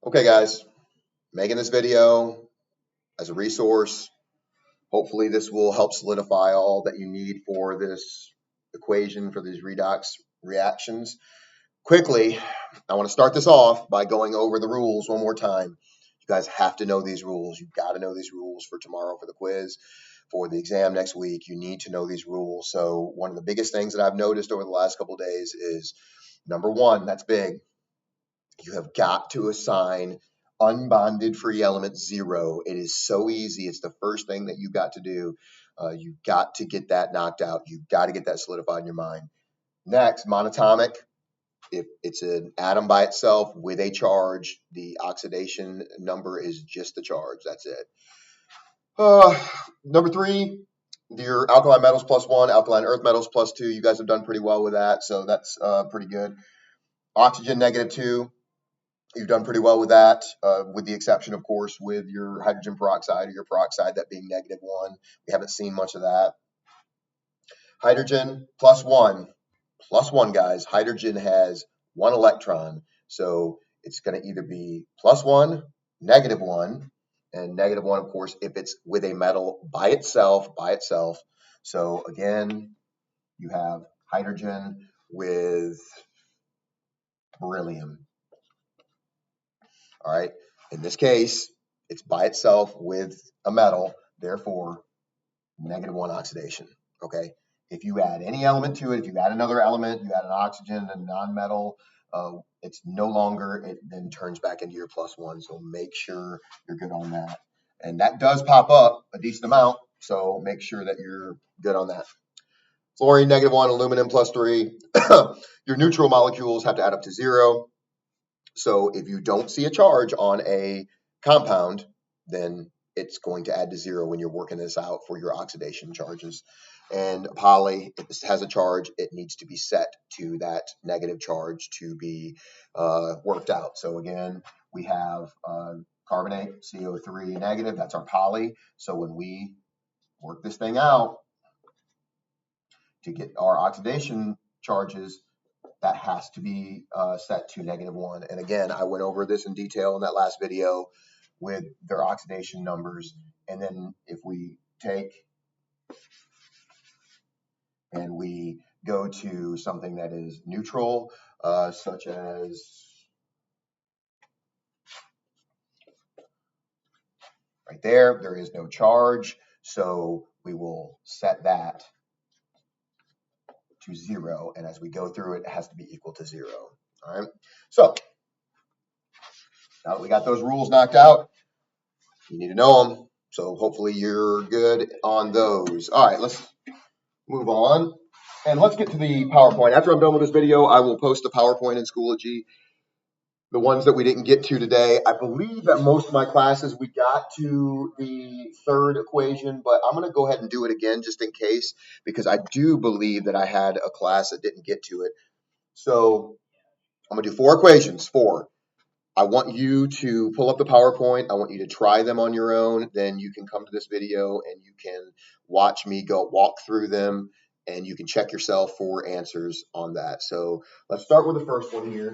Okay, guys, making this video as a resource. Hopefully, this will help solidify all that you need for this equation for these redox reactions. Quickly, I want to start this off by going over the rules one more time. You guys have to know these rules. You've got to know these rules for tomorrow for the quiz, for the exam next week. You need to know these rules. So, one of the biggest things that I've noticed over the last couple of days is number one, that's big. You have got to assign unbonded free element 0. It is so easy. It's the first thing that you got to do. You've got to get that knocked out. You've got to get that solidified in your mind. Next, monatomic. If it's an atom by itself with a charge, the oxidation number is just the charge. That's it. Number 3, your alkaline metals +1, alkaline earth metals +2. You guys have done pretty well with that, so that's pretty good. Oxygen -2. You've done pretty well with that, with the exception, of course, with your hydrogen peroxide or your peroxide, that being -1. We haven't seen much of that. Hydrogen +1. +1, guys. Hydrogen has 1 electron. So it's going to either be +1, -1, and -1, of course, if it's with a metal by itself. So again, you have hydrogen with beryllium. All right. In this case, it's by itself with a metal, therefore -1 oxidation. Okay. If you add any element to it, if you add another element, you add an oxygen, a non-metal, it's no longer, it then turns back into your +1. So make sure you're good on that. And that does pop up a decent amount. So make sure that you're good on that. Fluorine -1, aluminum +3. Your neutral molecules have to add up to 0. So if you don't see a charge on a compound, then it's going to add to 0 when you're working this out for your oxidation charges. And poly, if this has a charge, it needs to be set to that negative charge to be worked out. So again, we have carbonate, CO3 negative, that's our poly. So when we work this thing out to get our oxidation charges, that has to be set to -1. And again, I went over this in detail in that last video with their oxidation numbers. And then if we take and we go to something that is neutral, such as right there is no charge. So we will set that to 0. And as we go through it, it has to be equal to 0. All right. So now that we got those rules knocked out, you need to know them. So hopefully you're good on those. All right, let's move on. And let's get to the PowerPoint. After I'm done with this video, I will post the PowerPoint in Schoology. The ones that we didn't get to today, I believe that most of my classes we got to the third equation, but I'm going to go ahead and do it again just in case, because I do believe that I had a class that didn't get to it. So I'm going to do 4 equations. 4. I want you to pull up the PowerPoint. I want you to try them on your own. Then you can come to this video and you can watch me go walk through them, and you can check yourself for answers on that. So let's start with the first one here.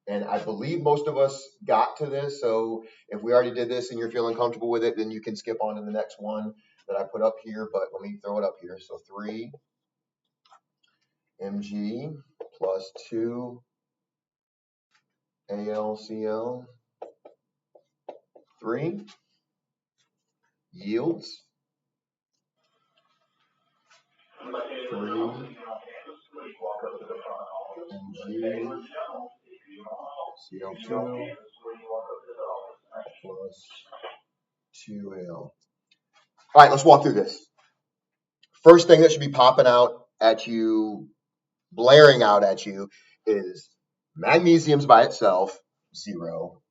And I believe most of us got to this. So if we already did this and you're feeling comfortable with it, then you can skip on to the next one that I put up here. But let me throw it up here. So 3 Mg plus 2 AlCl 3 yields 3 Mg CO2 plus 2L. All right, let's walk through this. First thing that should be popping out at you, blaring out at you, is magnesium's by itself, 0.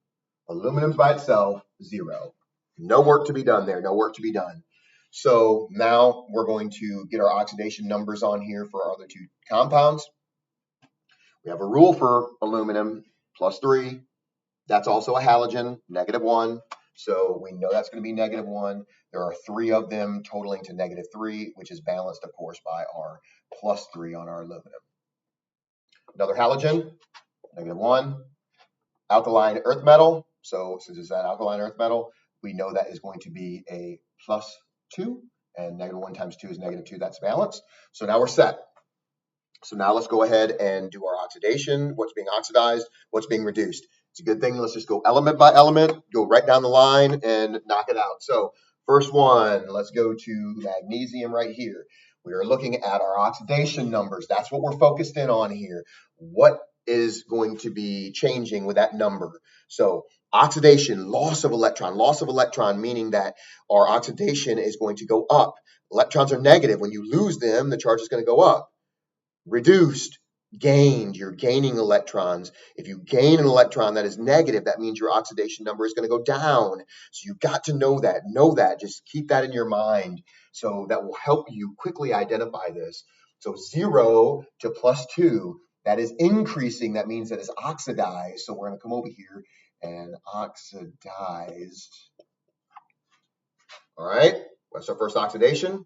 Aluminum's by itself, 0. No work to be done there, no work to be done. So now we're going to get our oxidation numbers on here for our other 2 compounds. We have a rule for aluminum, +3. That's also a halogen, -1. So we know that's going to be -1. There are 3 of them totaling to -3, which is balanced, of course, by our +3 on our aluminum. Another halogen, -1. Alkaline earth metal, So since it's an alkaline earth metal, we know that is going to be a +2, and -1 times 2 is -2. That's balanced. So now we're set. So now let's go ahead and do our oxidation. What's being oxidized? What's being reduced? It's a good thing. Let's just go element by element, go right down the line and knock it out. So first one, let's go to magnesium right here. We are looking at our oxidation numbers. That's what we're focused in on here. What is going to be changing with that number? So oxidation, loss of electron meaning that our oxidation is going to go up. Electrons are negative. When you lose them, the charge is going to go up. Reduced, gained, you're gaining electrons. If you gain an electron that is negative, that means your oxidation number is going to go down. So you've got to know that, just keep that in your mind. So that will help you quickly identify this. So 0 to +2, that is increasing. That means that it's oxidized. So we're going to come over here and oxidized. All right, what's our first oxidation?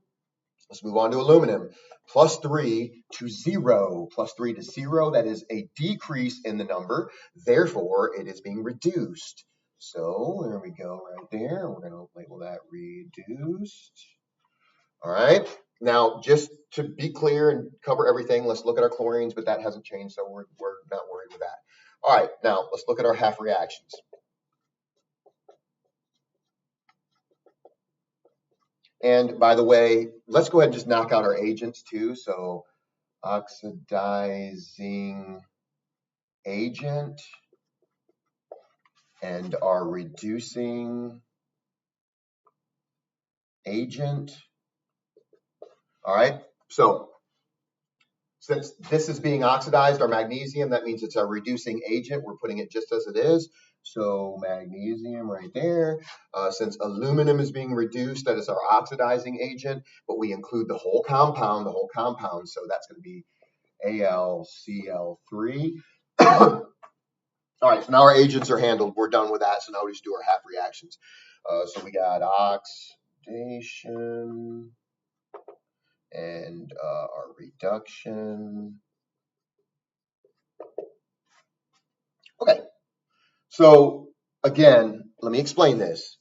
Let's move on to aluminum. +3 to 0. +3 to 0, that is a decrease in the number. Therefore, it is being reduced. So there we go right there. We're going to label that reduced. All right. Now, just to be clear and cover everything, let's look at our chlorines, but that hasn't changed, so we're not worried with that. All right. Now, let's look at our half reactions. And by the way, let's go ahead and just knock out our agents too. So oxidizing agent and our reducing agent. All right. So since this is being oxidized, our magnesium, that means it's a reducing agent. We're putting it just as it is. So magnesium right there. Since aluminum is being reduced, that is our oxidizing agent, but we include the whole compound. So that's going to be AlCl3. All right, so now our agents are handled. We're done with that. So now we just do our half reactions. So we got oxidation and our reduction. Okay, so again, let me explain this.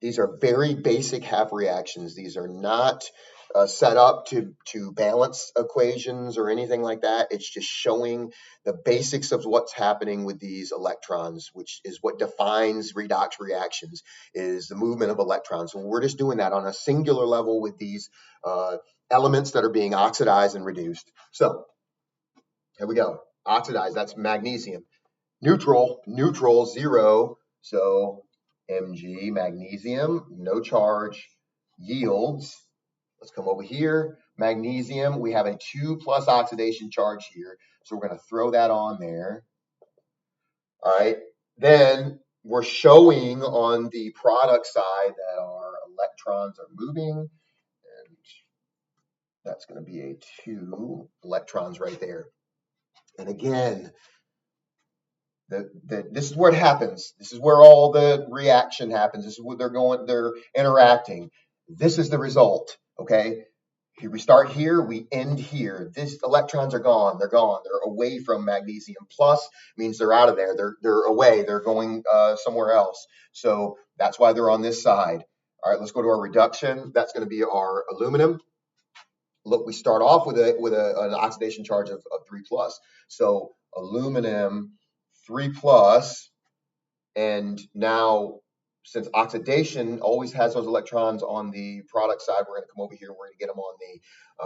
These are very basic half reactions. These are not set up to balance equations or anything like that. It's just showing the basics of what's happening with these electrons, which is what defines redox reactions, is the movement of electrons. So we're just doing that on a singular level with these elements that are being oxidized and reduced. So here we go. Oxidized, that's magnesium. Neutral, 0. So Mg, magnesium, no charge, yields. Let's come over here. Magnesium, we have a 2+ oxidation charge here. So we're going to throw that on there. All right. Then we're showing on the product side that our electrons are moving. And that's going to be a 2 electrons right there. And again, this is where it happens. This is where all the reaction happens. This is where they're interacting. This is the result, okay? Here we start here, we end here. These electrons are gone. They're gone. They're away from magnesium. Plus means they're out of there. They're away. They're going somewhere else. So that's why they're on this side. All right, let's go to our reduction. That's going to be our aluminum. Look, we start off with an oxidation charge of 3+. So aluminum 3+, and now since oxidation always has those electrons on the product side, we're going to come over here, we're going to get them on the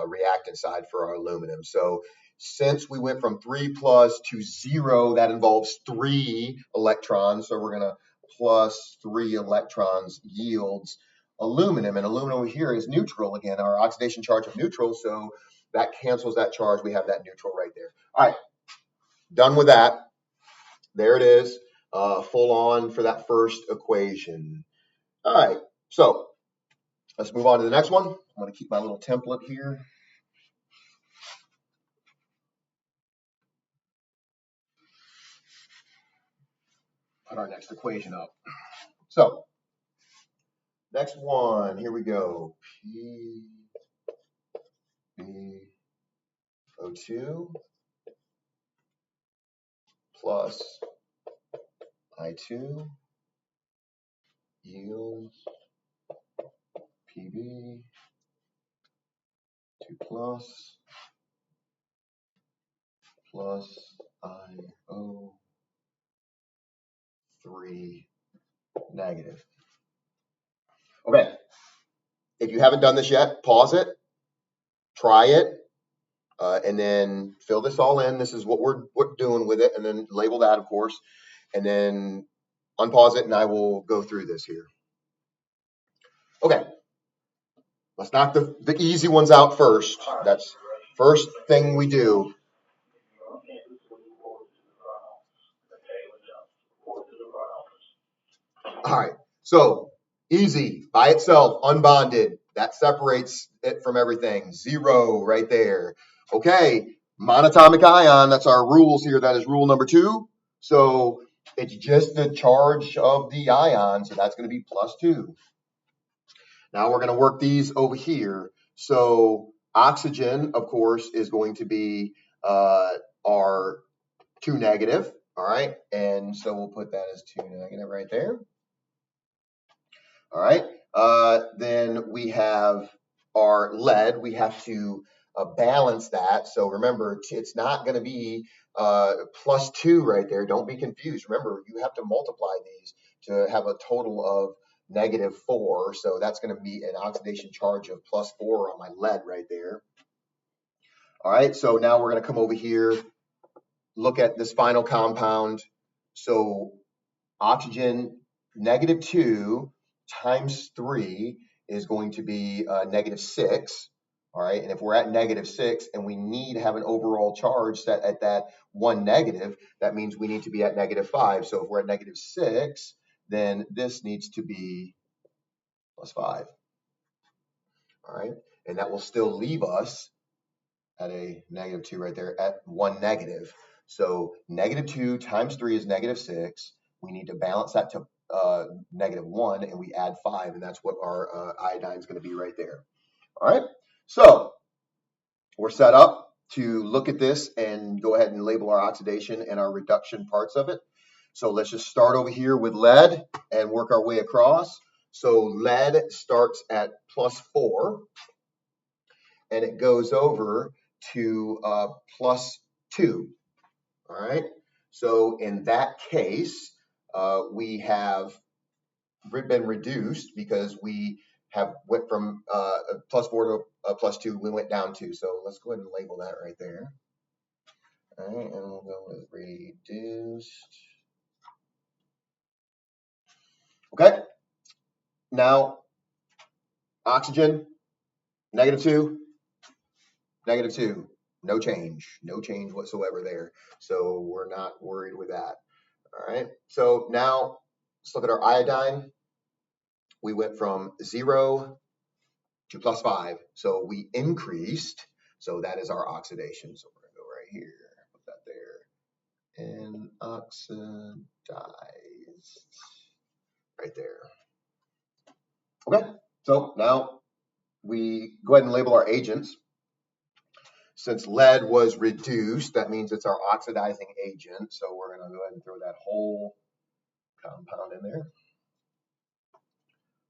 reactant side for our aluminum. So since we went from 3+ to 0, that involves 3 electrons. So we're going to +3 electrons yields aluminum, and aluminum over here is neutral. Again, our oxidation charge of neutral, so that cancels that charge. We have that neutral right there. All right, done with that. There it is, full on for that first equation. All right, so let's move on to the next one. I'm going to keep my little template here. Put our next equation up. So next one, here we go. PbO2 plus I2 yields PB 2 plus IO 3 negative. Okay, if you haven't done this yet, pause it, try it, and then fill this all in. This is what we're doing with it, and then label that, of course, and then unpause it, and I will go through this here. Okay, let's knock the easy ones out first. That's first thing we do. All right, so easy by itself, unbonded. That separates it from everything. 0 right there. Okay, monatomic ion, that's our rules here. That is rule number 2. So it's just the charge of the ion, so that's going to be +2. Now we're going to work these over here. So oxygen, of course, is going to be our 2 negative. All right, and so we'll put that as 2 negative right there. All right, then we have our lead. We have to balance that. So remember, it's not going to be +2 right there. Don't be confused. Remember, you have to multiply these to have a total of -4. So that's going to be an oxidation charge of +4 on my lead right there. All right, so now we're going to come over here, look at this final compound. So oxygen -2 times 3 is going to be -6. All right, and if we're at -6 and we need to have an overall charge set at that 1 negative, that means we need to be at -5. So if we're at -6, then this needs to be +5. All right, and that will still leave us at a -2 right there at 1 negative. So -2 times 3 is -6. We need to balance that to -1, and we add 5, and that's what our iodine is going to be right there. All right, so we're set up to look at this and go ahead and label our oxidation and our reduction parts of it. So let's just start over here with lead and work our way across. So lead starts at +4, and it goes over to +2. All right. So in that case, we have been reduced because we have went from +4 to +2. We went down 2. So let's go ahead and label that right there. All right, and we'll go with reduced. Okay. Now, oxygen, -2, -2. No change whatsoever there. So we're not worried with that. All right. So now let's look at our iodine. We went from 0 to +5. So we increased. So that is our oxidation. So we're going to go right here, put that there, and oxidized right there. Okay. So now we go ahead and label our agents. Since lead was reduced, that means it's our oxidizing agent. So we're going to go ahead and throw that whole compound in there.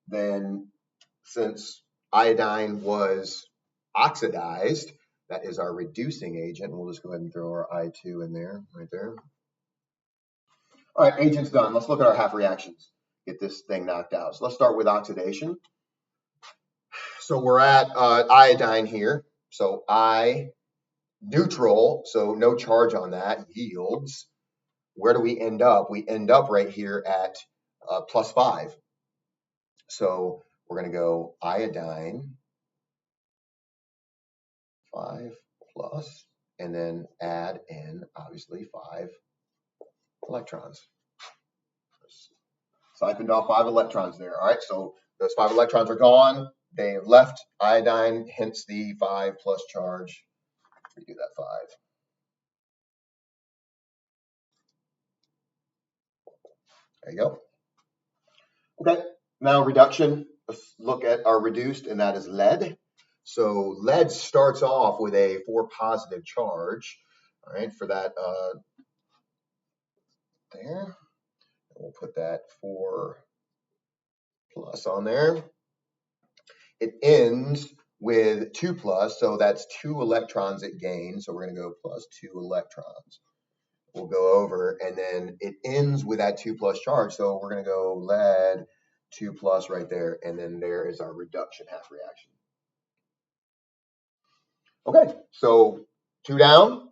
Then since iodine was oxidized, that is our reducing agent. We'll just go ahead and throw our I2 in there, right there. All right, agent's done. Let's look at our half reactions. Get this thing knocked out. So let's start with oxidation. So we're at iodine here. So I neutral, so no charge on that, yields. Where do we end up? We end up right here at +5. So we're going to go iodine 5 plus, and then add in, obviously, 5 electrons. Siphoned off 5 electrons there. All right, so those 5 electrons are gone. They have left iodine, hence the 5 plus charge. We do that 5. There you go. Okay, now reduction. Let's look at our reduced, and that is lead. So lead starts off with a 4 positive charge. All right, for that there. We'll put that 4 plus on there. It ends with 2 plus, so that's 2 electrons it gains. So we're going to go plus 2 electrons. We'll go over, and then it ends with that 2 plus charge. So we're going to go lead 2 plus right there, and then there is our reduction half reaction. Okay, so 2 down.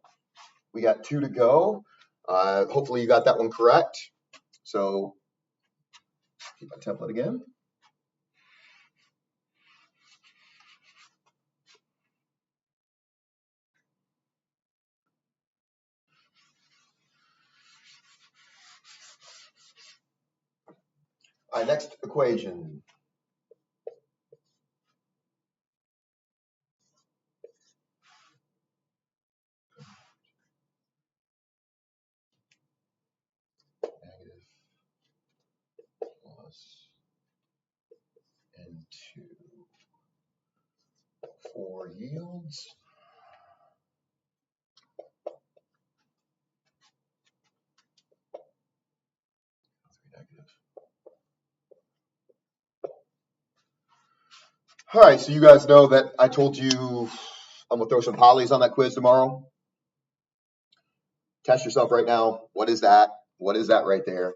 We got 2 to go. Hopefully you got that one correct. So keep my template again. All right, next equation. Negative plus N2 for yields. Negative. All right, so you guys know that I told you I'm gonna throw some polys on that quiz tomorrow. Test yourself right now. What is that? What is that right there?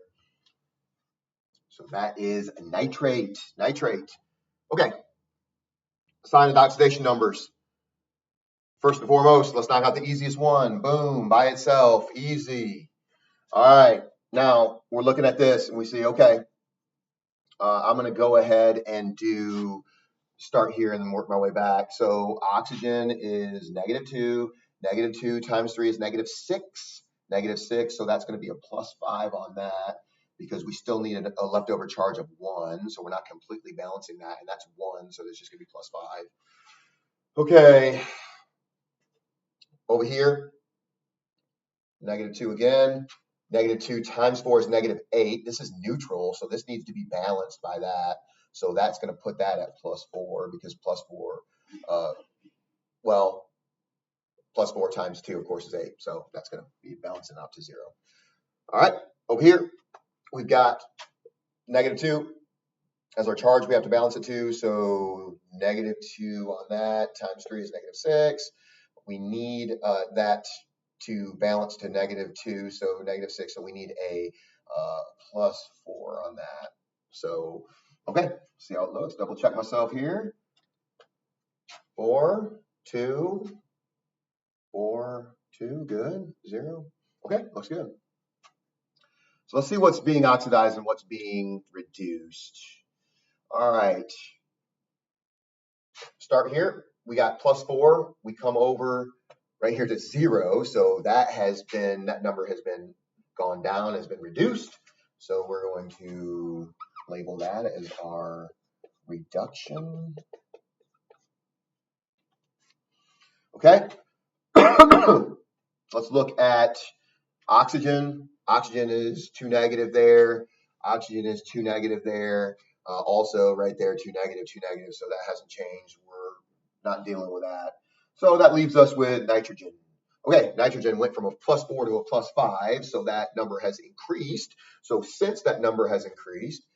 So that is nitrate. Nitrate. Okay. Sign and oxidation numbers. First and foremost, let's knock out the easiest one. Boom, by itself, easy. All right. Now we're looking at this and we see, okay, I'm going to go ahead and start here and then work my way back. So oxygen is -2. -2 times 3 is -6. -6. So that's going to be a +5 on that because we still need a leftover charge of 1. So we're not completely balancing that. And that's 1. So there's just going to be +5. Okay. Over here, -2 again. -2 times 4 is -8. This is neutral. So this needs to be balanced by that. So that's going to put that at +4 because +4, well, +4 times 2, of course, is 8. So that's going to be balancing out to 0. All right. Over here, we've got -2 as our charge. We have to balance it to. So -2 on that times 3 is -6. We need that to balance to -2. So -6. So we need a +4 on that. So, okay. See how it looks. Double check myself here. 4, 2, 4, 2, good, 0. Okay, looks good. So let's see what's being oxidized and what's being reduced. All right. Start here. We got +4. We come over right here to 0. So that number has been gone down, has been reduced. So we're going to label that as our reduction. Okay. Let's look at oxygen. Oxygen is 2 negative there. Oxygen is 2 negative there. Also right there, 2 negative, 2 negative. So that hasn't changed. We're not dealing with that. So that leaves us with nitrogen. Okay, nitrogen went from a +4 to a +5. So that number has increased. So since that number has increased,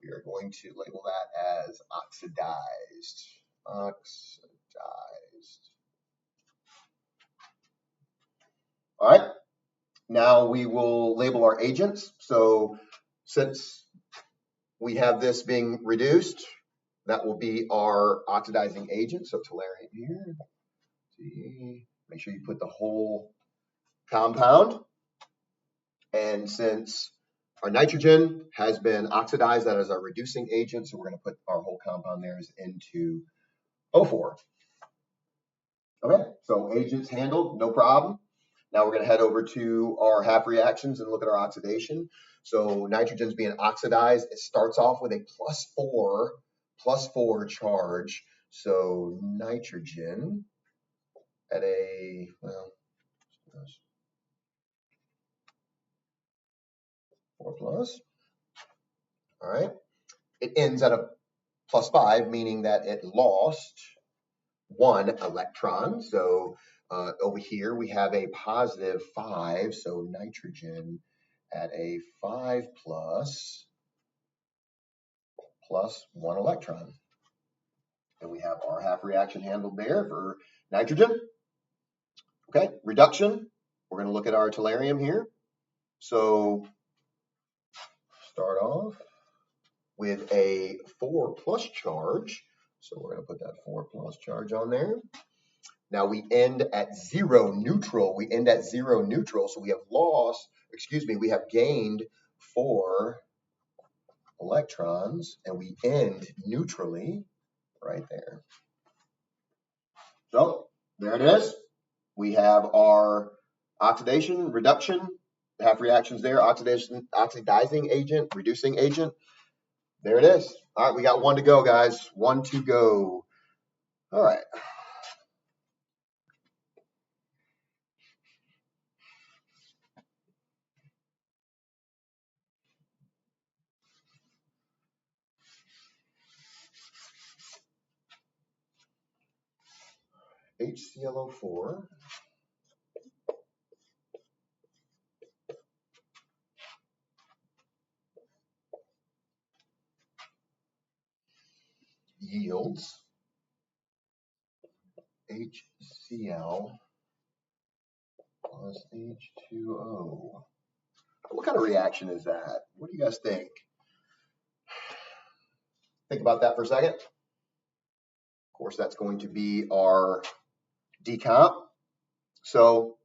we are going to label that as oxidized. Oxidized. All right. Now we will label our agents. So since we have this being reduced, that will be our oxidizing agent. So tellurium here. See, make sure you put the whole compound. And since our nitrogen has been oxidized, that is our reducing agent. So we're going to put our whole compound there into O4. Okay, so agents handled, no problem. Now we're going to head over to our half reactions and look at our oxidation. So nitrogen's being oxidized. It starts off with a +4 charge. So nitrogen at a, well, 4 plus. All right. It ends at a +5, meaning that it lost 1 electron. So over here we have a +5. So nitrogen at a 5 plus plus 1 electron. And we have our half reaction handled there for nitrogen. Okay, reduction. We're going to look at our tellurium here. So start off with a 4 plus charge. So we're going to put that 4 plus charge on there. Now we end at 0 neutral. We end at 0 neutral. So we have gained 4 electrons, and we end neutrally right there. So there it is. We have our oxidation, reduction, half reactions there, oxidizing agent, reducing agent. There it is. All right, we got 1 to go, guys. 1 to go. All right. HClO4. Yields HCl plus H2O. What kind of reaction is that? What do you guys think? Think about that for a second. Of course, that's going to be our decomp. So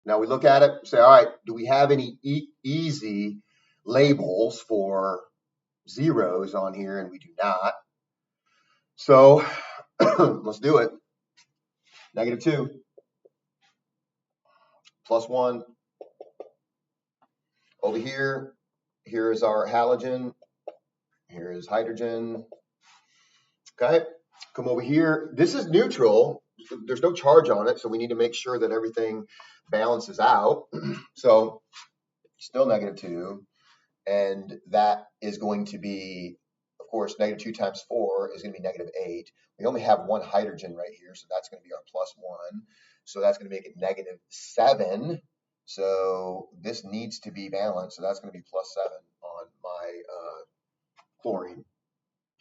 now we look at it, say, all right, do we have any easy labels for zeros on here? And we do not. So let's do it. -2 plus 1. Over here, here is our halogen. Here is hydrogen. Okay, come over here. This is neutral. There's no charge on it, so we need to make sure that everything balances out. So still -2, and that is going to be, of course, -2 times 4 is going to be -8. We only have 1 hydrogen right here, so that's going to be our +1. So that's going to make it -7. So this needs to be balanced. So that's going to be +7 on my chlorine.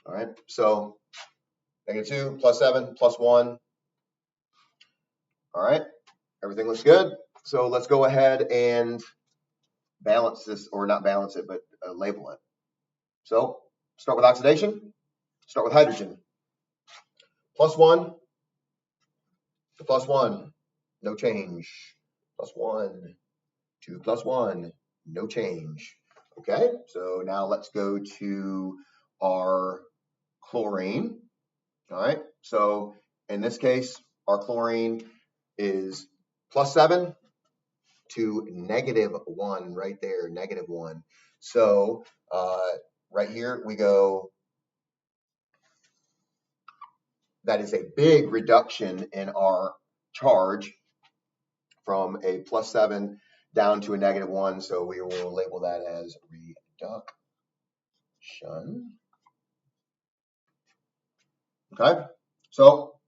All right. So -2, +7, +1. All right. Everything looks good. So let's go ahead and balance this, or not balance it, but label it. So start with oxidation. Start with hydrogen. +1 to +1, no change. +1, 2 plus 1, no change. Okay, so now let's go to our chlorine. All right, so in this case, our chlorine is +7 to -1 right there, -1. So right here we go, that is a big reduction in our charge from a +7 down to a -1. So we will label that as reduction. Okay, so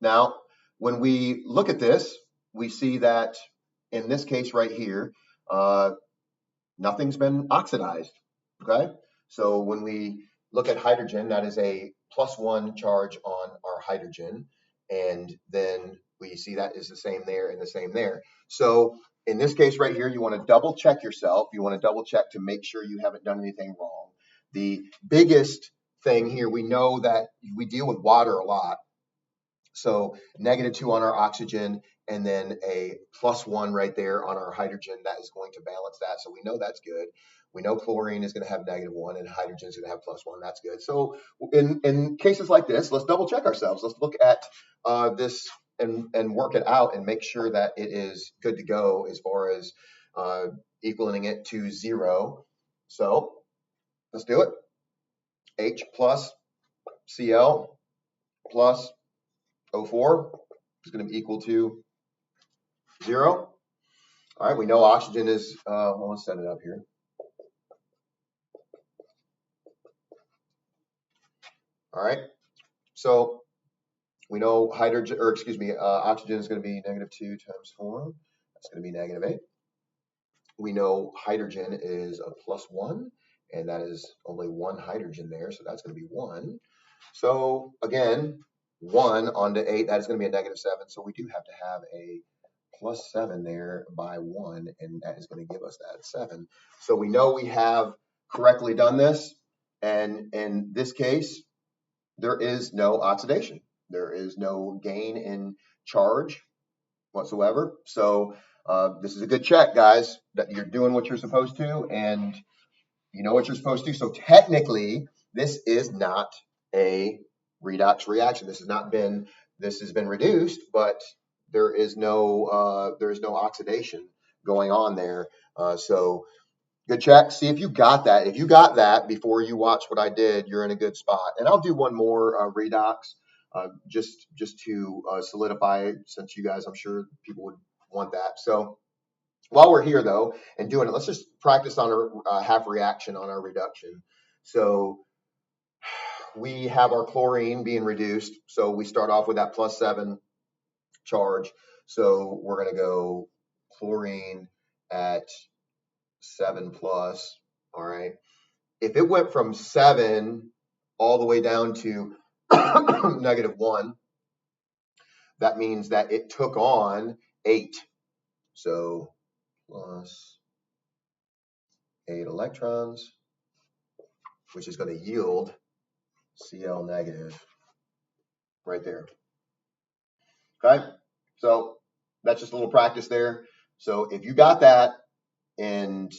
now when we look at this, we see that in this case right here, nothing's been oxidized. Okay, so when we look at hydrogen, that is a +1 charge on our hydrogen, and then we see that is the same there and the same there. So in this case right here, you want to double check yourself. You want to double check to make sure you haven't done anything wrong. The biggest thing here, we know that we deal with water a lot. So -2 on our oxygen, and then a +1 right there on our hydrogen. That is going to balance that. So we know that's good. We know chlorine is going to have -1 and hydrogen is going to have +1. That's good. So in cases like this, let's double check ourselves. Let's look at this and work it out and make sure that it is good to go as far as equaling it to 0. So let's do it. H plus Cl plus O4 is going to be equal to 0. All right, we know oxygen is, well, let's set it up here. All right, so we know hydrogen, or excuse me, oxygen is going to be -2 times 4. That's going to be -8. We know hydrogen is a +1, and that is only one hydrogen there, so that's going to be 1. So again, 1 onto 8, that is going to be a -7. So we do have to have a +7 there by 1, and that is going to give us that 7. So we know we have correctly done this, and in this case, there is no oxidation. There is no gain in charge whatsoever. So this is a good check, guys, that you're doing what you're supposed to, and you know what you're supposed to. So technically, this is not a redox reaction. This has been reduced, but there is no oxidation going on there. So good check. See if you got that. If you got that before you watch what I did, you're in a good spot. And I'll do one more redox just to solidify, since you guys, I'm sure people would want that. So while we're here though and doing it, let's just practice on a half reaction on our reduction. So we have our chlorine being reduced. So we start off with that +7 charge. So we're going to go chlorine at 7 plus. All right. If it went from 7 all the way down to -1, that means that it took on 8. So plus 8 electrons, which is going to yield Cl negative right there. Okay, so that's just a little practice there. So if you got that, and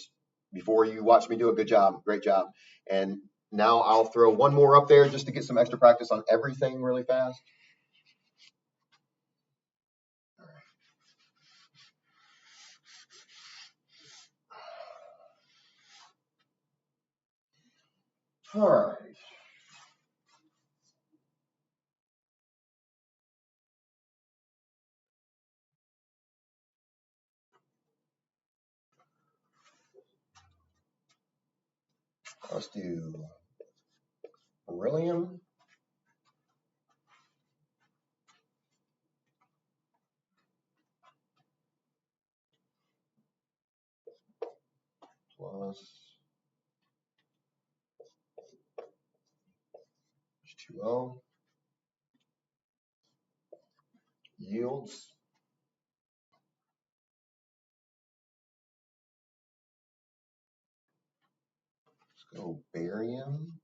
before you watch me do a good job, great job. And now I'll throw one more up there just to get some extra practice on everything really fast. All right. Let's do beryllium plus H2O yields. Let's go barium.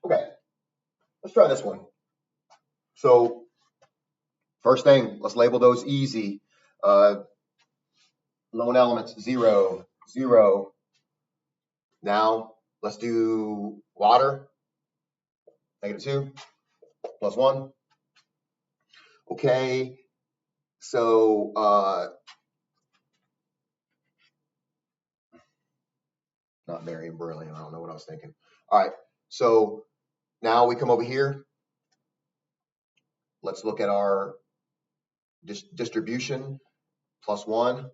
Okay, let's try this one. So first thing, let's label those easy. Lone elements, 0, 0. Now let's do water, -2, +1. Okay, so not barium, beryllium. I don't know what I was thinking. All right, so now we come over here. Let's look at our distribution. +1.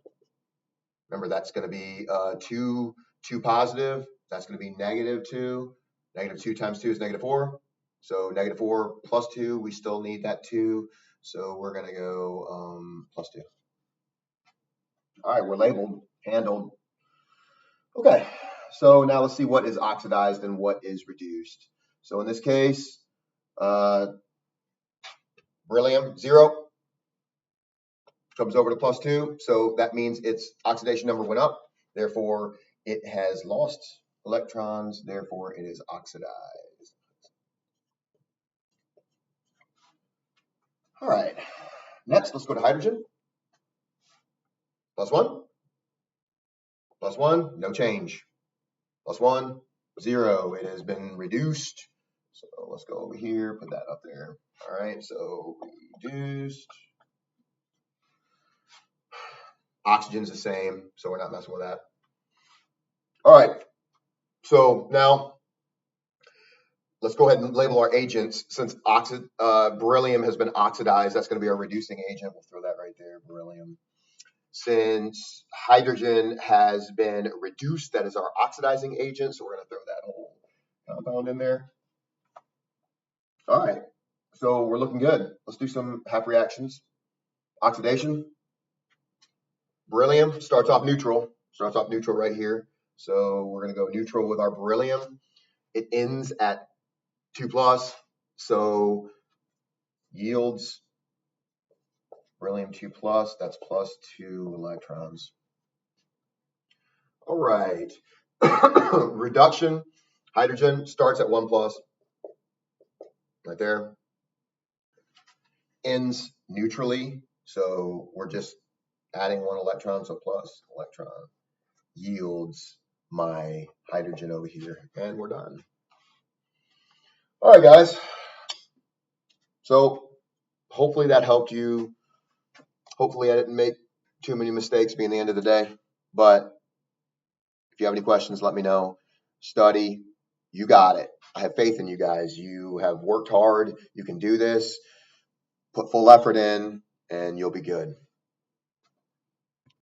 Remember, that's going to be 2 positive. That's going to be -2. -2 times 2 is -4. So -4 plus 2, we still need that 2. So we're going to go +2. All right, we're labeled, handled. Okay, so now let's see what is oxidized and what is reduced. So in this case, beryllium, 0, comes over to +2. So that means its oxidation number went up. Therefore, it has lost electrons. Therefore, it is oxidized. All right, next, let's go to hydrogen. +1, +1, no change. +1, 0, it has been reduced. So let's go over here, put that up there. All right, so reduced. Oxygen's the same, so we're not messing with that. All right, so now let's go ahead and label our agents. Since beryllium has been oxidized, that's going to be our reducing agent. We'll throw that right there, beryllium. Since hydrogen has been reduced, that is our oxidizing agent. So we're going to throw that whole compound in there. All right. So we're looking good. Let's do some half reactions. Oxidation. Beryllium starts off neutral right here. So we're going to go neutral with our beryllium. It ends at 2+, so yields beryllium 2+, that's +2 electrons. All right. Reduction, hydrogen starts at 1+, right there. Ends neutrally, so we're just adding 1 electron, so plus electron. Yields my hydrogen over here, and we're done. All right, guys. So hopefully that helped you. Hopefully I didn't make too many mistakes being the end of the day. But if you have any questions, let me know. Study. You got it. I have faith in you guys. You have worked hard. You can do this. Put full effort in, and you'll be good.